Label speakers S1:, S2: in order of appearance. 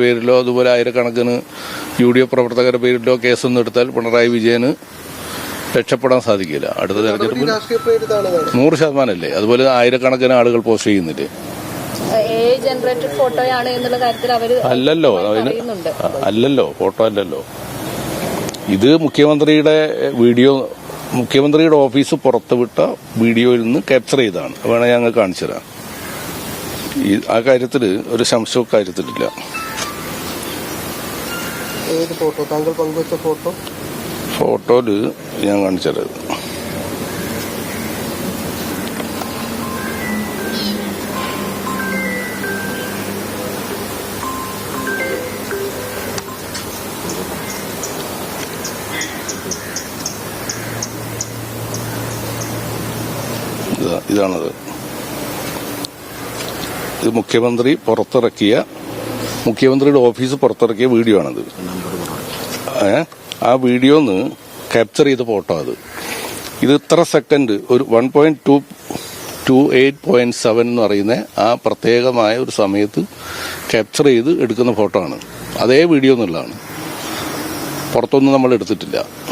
S1: പേരിലോ അതുപോലെ ആയിരക്കണക്കിന് UDF പ്രവർത്തകരുടെ പേരിലോ കേസൊന്നും എടുത്താൽ പിണറായി വിജയന് രക്ഷപ്പെടാൻ സാധിക്കില്ല. അടുത്ത തെരഞ്ഞെടുപ്പിൽ 100% അതുപോലെ ആയിരക്കണക്കിന് ആളുകൾ പോസ്റ്റ് ചെയ്യുന്നില്ലേ? അല്ലല്ലോ, ഫോട്ടോ അല്ലല്ലോ. ഇത് മുഖ്യമന്ത്രിയുടെ മുഖ്യമന്ത്രിയുടെ ഓഫീസ് പുറത്തുവിട്ട വീഡിയോയിൽ നിന്ന് ക്യാപ്ചർ ചെയ്താണ്. വേണേ ഞങ്ങൾ കാണിച്ചു തരാം. ആ കാര്യത്തിൽ ഒരു സംശയവും കാര്യത്തിലില്ല. ഫോട്ടോയില് ഞാൻ കാണിച്ചു തരാം. ഇതാണത്. ഇത് മുഖ്യമന്ത്രിയുടെ ഓഫീസ് പുറത്തിറക്കിയ വീഡിയോ ആണത്. ആ വീഡിയോന്ന് ക്യാപ്ചർ ചെയ്ത ഫോട്ടോ അത്. ഇത് ഇത്ര സെക്കൻഡ്, ഒരു 1.28.7 എന്ന് പറയുന്ന ആ പ്രത്യേകമായ ഒരു സമയത്ത് ക്യാപ്ചർ ചെയ്ത് എടുക്കുന്ന ഫോട്ടോ ആണ്. അതേ വീഡിയോ എന്നുള്ളതാണ്. പുറത്തൊന്നും നമ്മൾ എടുത്തിട്ടില്ല.